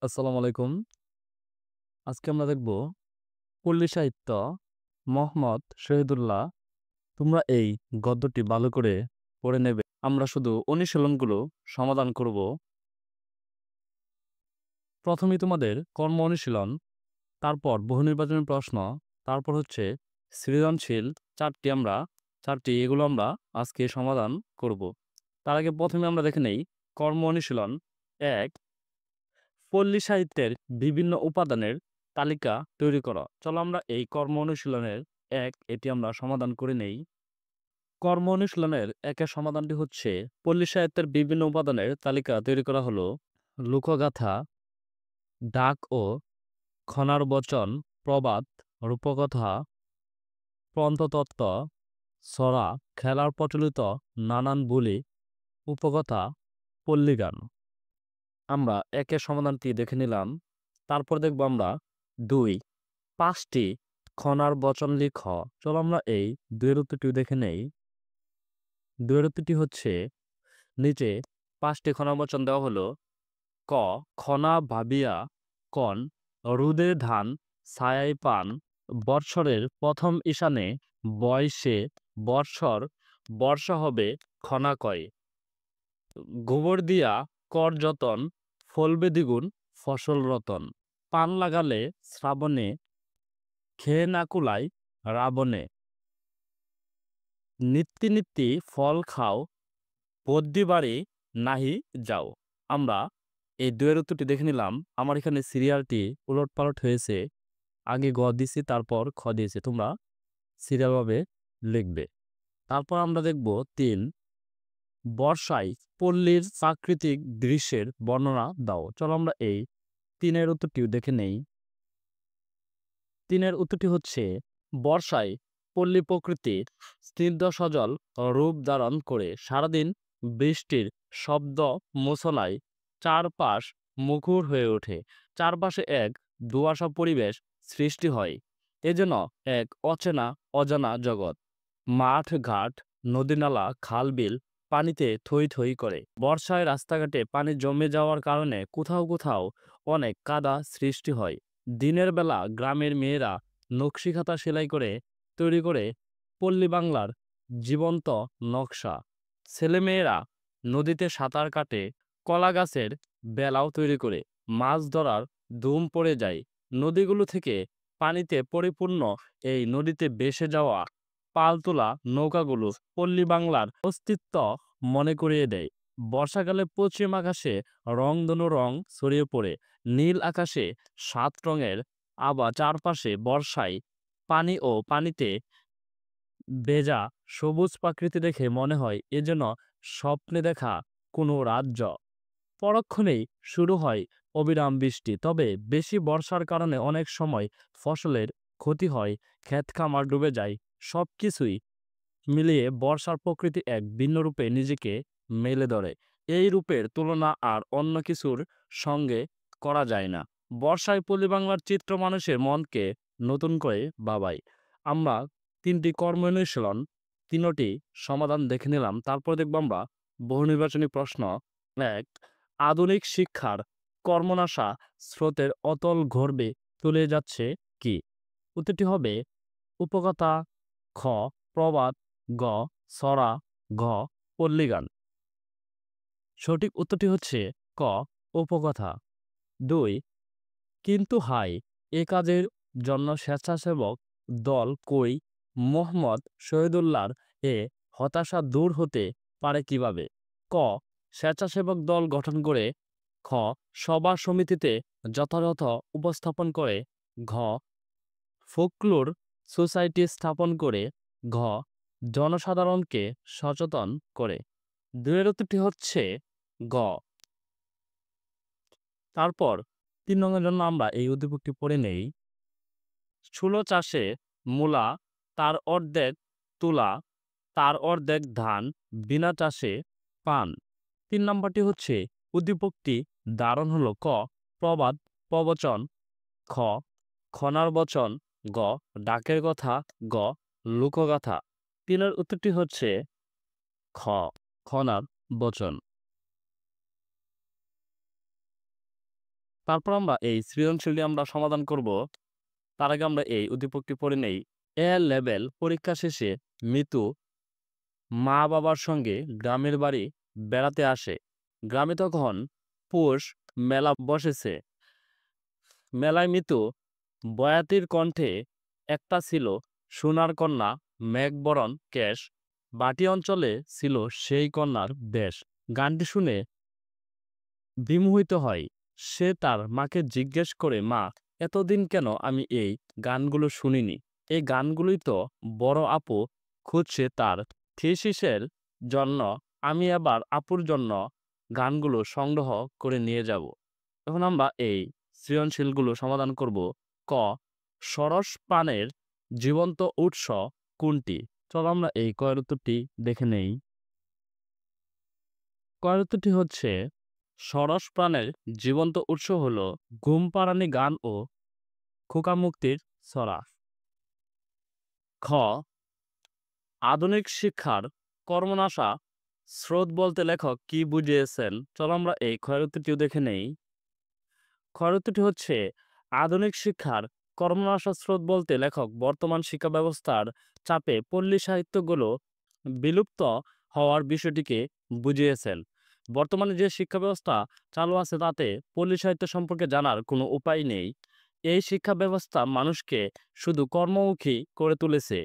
আসসালামু আলাইকুম। আজকে আমরা দেখব পল্লী সাহিত্য মোহাম্মদ শহীদুল্লাহ। তোমরা এই গদ্যটি ভালো করে পড়ে নেবে। আমরা শুধু অনুশীলনগুলো সমাধান করব। প্রথমেই তোমাদের কর্ম অনুশীলন, তারপর বহুনির্বাচনী প্রশ্ন, তারপর হচ্ছে সৃজনশীল। চারটি এগুলো আমরা আজকে সমাধান করব। তার আগে প্রথমে আমরা দেখে নেই কর্ম অনুশীলন ১। পল্লী সাহিত্যের বিভিন্ন উপাদানের তালিকা তৈরি করা। চলো আমরা এই কর্ম অনুশীলনের ১ এটি আমরা সমাধান করে নেই। কর্ম অনুশীলনের ১-এর সমাধানটি হচ্ছে পল্লী সাহিত্যের বিভিন্ন উপাদানের তালিকা তৈরি করা হলো লোকগাথা, ডাক ও খনার বচন, প্রবাদ, রূপকথা, প্রন্ততত্ত্ব, ছড়া, খেলার প্রচলিত নানান বুলি, উপকথা, পল্লীগান। আমরা ১-এর সমাধানটি দেখে নিলাম। তারপর দেখব আমরা ২। ৫টি খনার বচন লিখ। চলো আমরা এই ২ এর উত্তরটি দেখে নেই। ২ এর উত্তরটি হচ্ছে নিচে ৫টি খনার বচন দেওয়া হলো। ক, খনা ভাবিয়া কন, রুদে ধান ছায়ায় পান, বৎসরের প্রথম ঈশানে বয়সে বৎসর, বর্ষা হবে খনা কয়, গোবর দিয়া কর যতন, ফলবে দ্বিগুণ ফসল রতন, পান লাগালে শ্রাবণে, খেয়ে না কুলায় রাবণে, নিত্যি নিত্যি ফল খাও, বদ্যি বাড়ি নাহি যাও। আমরা এই ২ এর উত্তরটি দেখে নিলাম। আমার এখানে সিরিয়ালটি উলটপালট হয়েছে। আগে গ দিছি, তারপর খ দিয়েছি। তোমরা সিরিয়ালভাবে লিখবে। তারপর আমরা দেখব ৩। বর্ষায় পল্লীর প্রাকৃতিক দৃশ্যের বর্ণনা দাও। চলো আমরা এই ৩ এর উত্তরটিও দেখে নেই। ৩ এর উত্তরটি হচ্ছে বর্ষায় পল্লী প্রকৃতির স্নিগ্ধ সজল রূপ ধারণ করে সারাদিন বৃষ্টির শব্দ মোছনায় চারপাশ মুখর হয়ে ওঠে। চারপাশে এক ধোঁয়াশা পরিবেশ সৃষ্টি হয়। এ যেন এক অচেনা অজানা জগৎ। মাঠ ঘাট, নদী-নালা, খাল-বিল পানিতে থই থই করে। বর্ষায় রাস্তাঘাটে পানি জমে যাওয়ার কারণে কোথাও কোথাও অনেক কাদা সৃষ্টি হয়। দিনের বেলা গ্রামের মেয়েরা নকশিকাঁথা সেলাই করে তৈরি করে পল্লী বাংলার জীবন্ত নকশা। ছেলেমেয়েরা নদীতে সাঁতার কাটে, কলা গাছের বেলাও তৈরি করে। মাছ ধরার ধুম পড়ে যায়। নদীগুলো থেকে পানিতে পরিপূর্ণ এই নদীতে ভেসে যাওয়া পাল তোলা নৌকাগুলো পল্লী বাংলার অস্তিত্ব মনে করিয়ে দেয়। বর্ষাকালে পশ্চিম আকাশে রংধনু রং ছড়িয়ে পড়ে। নীল আকাশে ৭ রঙের আবার চারপাশে বর্ষায় পানি ও পানিতে ভেজা সবুজ প্রকৃতি দেখে মনে হয় এ যেন স্বপ্নে দেখা কোনো রাজ্য। পরক্ষণেই শুরু হয় অবিরাম বৃষ্টি। তবে বেশি বর্ষার কারণে অনেক সময় ফসলের ক্ষতি হয়, ক্ষেত-খামার ডুবে যায়। সবকিছুই মিলিয়ে বর্ষার প্রকৃতি এক ভিন্ন রূপে নিজেকে মেলে ধরে। এই রূপের তুলনা আর অন্য কিছুর সঙ্গে করা যায় না। বর্ষায় পল্লী বাংলার চিত্র মানুষের মনকে নতুন করে ভাবায়। আমরা ৩টি কর্ম অনুশীলন ৩টি সমাধান দেখে নিলাম। তারপর দেখব আমরা বহুনির্বাচনী প্রশ্ন ১। আধুনিক শিক্ষার কর্মনাশা স্রোতের অতল গর্ভে তলিয়ে যাচ্ছে কি? উত্তরটি হবে উপকথা, খ প্রবাদ, গ ছড়া, ঘ পল্লীগান। সঠিক উত্তরটি হচ্ছে ক উপকথা। ২। কিন্তু হায়, এ কাজের জন্য স্বেচ্ছাসেবক দল কই? মোহাম্মদ শহীদুল্লাহর এ হতাশা দূর হতে পারে কিভাবে? ক স্বেচ্ছাসেবক দল গঠন করে, খ সভা সমিতিতে যথাযথ উপস্থাপন করে, ঘ ফোকলোর সোসাইটি স্থাপন করে, ঘ জনসাধারণকে সচেতন করে। ২ এর উত্তরটি হচ্ছে গ। তারপর ৩ নং-এর জন্য আমরা এই উদ্দীপকটি পড়ে নেই। স্থূল চাষে মূলা, তার অর্ধেক তুলা, তার অর্ধেক ধান, বিনা চাষে পান। ৩ নম্বরটি হচ্ছে উদ্দীপকটি দারুণ হলো ক প্রবাদ প্রবচন, খ খনার বচন, গ ডাকের কথা, গ লোকগাথা। ৩ এর উত্তরটি হচ্ছে খ খনার বচন। তারপর আমরা এই সৃজনশীলটি আমরা সমাধান করব। তার আগে আমরা এই উদ্দীপকটি পড়ে নেই। এ লেভেল পরীক্ষা শেষে মিতু মা বাবার সঙ্গে গ্রামের বাড়ি বেড়াতে আসে। গ্রামে তখন পৌষ মেলা বসেছে। মেলায় মিতু বয়াতির কণ্ঠে একটা ছিল সোনার কন্যা মেঘবরণ কেশ, বাটি অঞ্চলে ছিল সেই কন্যার বেশ। গানটি শুনে বিমোহিত হয়। সে তার মাকে জিজ্ঞেস করে, মা, এতদিন কেন আমি এই গানগুলো শুনিনি? এই গানগুলোই তো বড় আপু খুঁজছে তার থিসিসের জন্য। আমি এবার আপুর জন্য গানগুলো সংগ্রহ করে নিয়ে যাব। এখন আমরা এই সৃজনশীলগুলো সমাধান করব। ক, সরস পানের জীবন্ত উৎস কোনটি? চলো আমরা এই কয়ের উত্তরটি দেখে নেই। কয়ের উত্তরটি হচ্ছে সরস প্রাণের জীবন্ত উৎস হল ঘুম পাড়ানি গান ও খোকামুক্তির ছড়া। খ, আধুনিক শিক্ষার কর্মনাশা স্রোত বলতে লেখক কি বুঝিয়েছেন? চলো আমরা এই ক্ষয়ের উত্তরটিও দেখে নেই। ক্ষয়ের উত্তরটি হচ্ছে আধুনিক শিক্ষার কর্মনাশা স্রোত বলতে লেখক বর্তমান শিক্ষা ব্যবস্থার চাপে পল্লী সাহিত্যগুলো বিলুপ্ত হওয়ার বিষয়টিকে বুঝিয়েছেন। বর্তমানে যে শিক্ষা ব্যবস্থা চালু আছে তাতে পল্লী সাহিত্য সম্পর্কে জানার কোনো উপায় নেই। এই শিক্ষা ব্যবস্থা মানুষকে শুধু কর্মমুখী করে তুলেছে।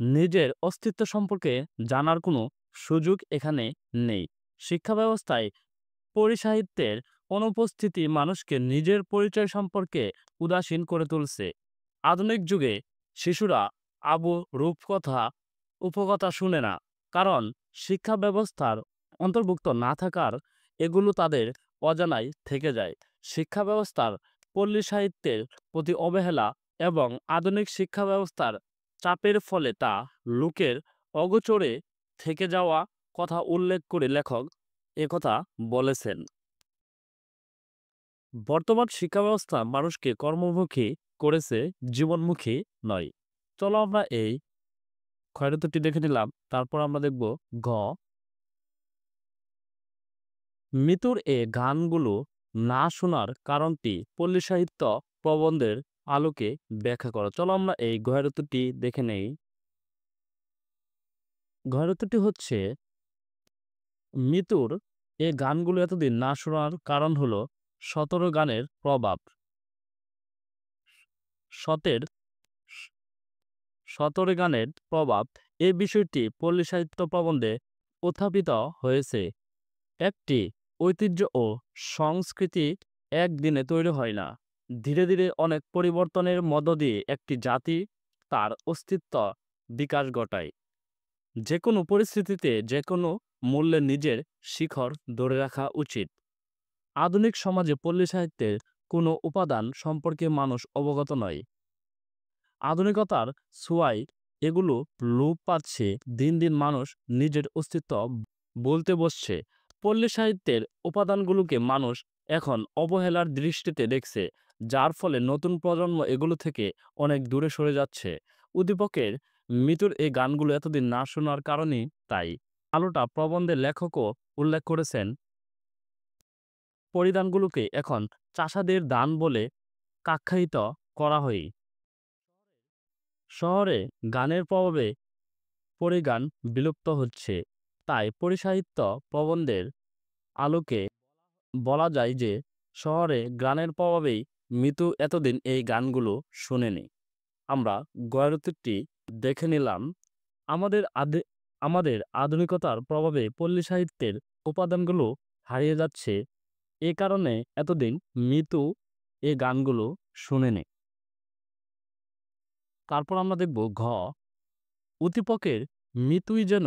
নিজের অস্তিত্ব সম্পর্কে জানার কোনো সুযোগ এখানে নেই। শিক্ষা ব্যবস্থায় পরিসাহিত্যের অনুপস্থিতি মানুষকে নিজের পরিচয় সম্পর্কে উদাসীন করে তুলছে। আধুনিক যুগে শিশুরা আবু রূপকথা উপকথা শুনে না, কারণ শিক্ষা ব্যবস্থার অন্তর্ভুক্ত না থাকার এগুলো তাদের অজানায় থেকে যায়। শিক্ষা ব্যবস্থার পল্লী সাহিত্যের প্রতি অবহেলা এবং আধুনিক শিক্ষা ব্যবস্থার চাপের ফলে তা লোকের অগোচরে থেকে যাওয়া কথা উল্লেখ করে লেখক একথা বলেছেন। বর্তমান শিক্ষা ব্যবস্থা মানুষকে কর্মমুখী করেছে, জীবনমুখী নয়। চলো আমরা এই ক্ষয়রতটি দেখে নিলাম। তারপর আমরা দেখব ঘ, মিতুর এ গানগুলো না শোনার কারণটি পল্লী সাহিত্য প্রবন্ধের আলোকে ব্যাখ্যা করো। চলো আমরা এই ঘয়রতটি দেখে নেই। ঘয়রতটি হচ্ছে মিতুর এ গানগুলো এতদিন না শোনার কারণ হলো 17 গানের প্রভাব। শতের 17 গানের প্রভাব, এই বিষয়টি পল্লী সাহিত্য প্রবন্ধে উত্থাপিত হয়েছে। একটি ঐতিহ্য ও সংস্কৃতি একদিনে তৈরি হয় না। ধীরে ধীরে অনেক পরিবর্তনের মধ্য দিয়ে একটি জাতি তার অস্তিত্ব বিকাশ ঘটায়। যে কোনো পরিস্থিতিতে যে কোনো মূল্যে নিজের শিখর ধরে রাখা উচিত। আধুনিক সমাজে পল্লী সাহিত্যের কোনো উপাদান সম্পর্কে মানুষ অবগত নয়। আধুনিকতার ছোঁয়ায় এগুলো লোপ পাচ্ছে। দিন দিন মানুষ নিজের অস্তিত্ব বলতে বসছে। পল্লী সাহিত্যের উপাদানগুলোকে মানুষ এখন অবহেলার দৃষ্টিতে দেখছে, যার ফলে নতুন প্রজন্ম এগুলো থেকে অনেক দূরে সরে যাচ্ছে। উদ্দীপকের মিতুর এই গানগুলো এতদিন না শোনার কারণেই তাই। আলোটা প্রবন্ধের লেখকও উল্লেখ করেছেন, পরিধানগুলোকে এখন চাষাদের দান বলে আখ্যায়িত করা হয়। শহরে গানের প্রভাবে পরিগান বিলুপ্ত হচ্ছে। তাই পরিসাহিত্য প্রবন্ধের আলোকে বলা যায় যে শহরে গানের প্রভাবেই মিতু এতদিন এই গানগুলো শোনেনি। আমরা গয়রতিটি দেখে নিলাম। আমাদের আমাদের আধুনিকতার প্রভাবে পল্লী সাহিত্যের উপাদানগুলো হারিয়ে যাচ্ছে। এ কারণে এতদিন মিতু এই গানগুলো শোনেনি। তারপর আমরা দেখব ঘ, উদ্দীপকের মিতুই যেন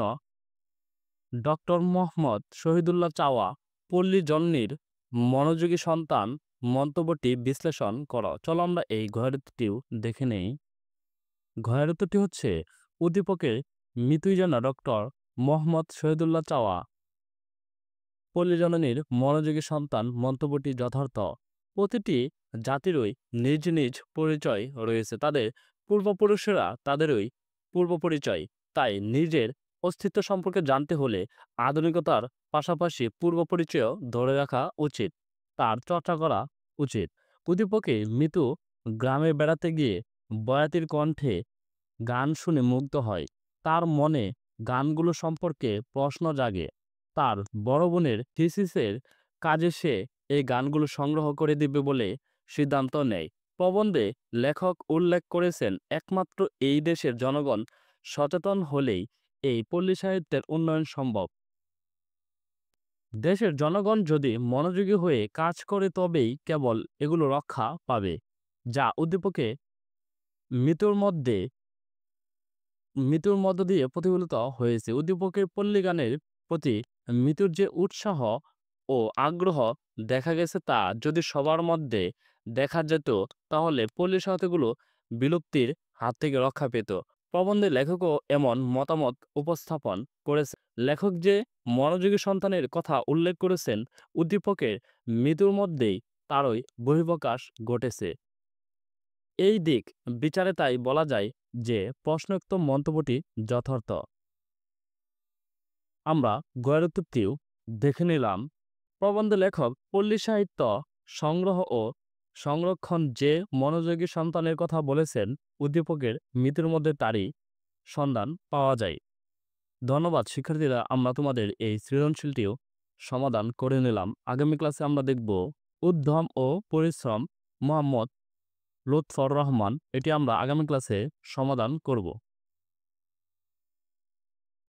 ডক্টর মোহাম্মদ শহীদুল্লাহ চাওয়া পল্লী জন্মীর মনোযোগী সন্তান, মন্তব্যটি বিশ্লেষণ করো। চলো আমরা এই ঘয়রতিটিও দেখে নেই। ঘয়রতিটি হচ্ছে উদ্দীপকের মিতুই যেন ডক্টর মোহাম্মদ শহীদুল্লাহ চাওয়া পল্লী জননীর মনোযোগী সন্তান, মন্তব্যটি যথার্থ। প্রতিটি জাতিরই নিজ নিজ পরিচয় রয়েছে। তাদের পূর্বপুরুষেরা তাদেরই পূর্ব পরিচয়। তাই নিজের অস্তিত্ব সম্পর্কে জানতে হলে আধুনিকতার পাশাপাশি পূর্ব পরিচয়ও ধরে রাখা উচিত। তার চর্চা করা উচিত। উদ্দীপকে মৃত্যু গ্রামে বেড়াতে গিয়ে বয়াতির কণ্ঠে গান শুনে মুগ্ধ হয়। তার মনে গানগুলো সম্পর্কে প্রশ্ন জাগে। তার বড় বোনের থিসিসের কাজে সে এই গানগুলো সংগ্রহ করে দিবে বলে সিদ্ধান্ত নেয়। প্রবন্ধে লেখক উল্লেখ করেছেন, একমাত্র এই দেশের জনগণ সচেতন হলেই এই পল্লী সাহিত্যের উন্নয়ন সম্ভব। দেশের জনগণ যদি মনোযোগী হয়ে কাজ করে তবেই কেবল এগুলো রক্ষা পাবে। যা উদ্দীপকে মৃত্যুর মধ্যে মৃত্যুর মধ্য দিয়ে প্রতিফলিত হয়েছে। উদ্দীপকের পল্লী গানের প্রতি মৃত্যুর যে উৎসাহ ও আগ্রহ দেখা গেছে, তা যদি সবার মধ্যে দেখা যেত তাহলে পল্লী সাহিত্যগুলো বিলুপ্তির হাত থেকে রক্ষা পেত। প্রবন্ধে লেখকও এমন মতামত উপস্থাপন করেছে। লেখক যে মনোযোগী সন্তানের কথা উল্লেখ করেছেন, উদ্দীপকের মৃত্যুর মধ্যেই তারই বহিঃপ্রকাশ ঘটেছে। এই দিক বিচারে তাই বলা যায় যে প্রশ্নোক্ত মন্তব্যটি যথার্থ। আমরা গয়ের উত্তরটিও দেখে নিলাম। প্রবন্ধে লেখক পল্লী সাহিত্য সংগ্রহ ও সংরক্ষণ যে মনোযোগী সন্তানের কথা বলেছেন, উদ্দীপকের মৃত্যুর মধ্যে তারই সন্ধান পাওয়া যায়। ধন্যবাদ শিক্ষার্থীরা, আমরা তোমাদের এই সৃজনশীলটিও সমাধান করে নিলাম। আগামী ক্লাসে আমরা দেখব উদ্যম ও পরিশ্রম, মোহাম্মদ লুৎফর রহমান। এটি আমরা আগামী ক্লাসে সমাধান করব।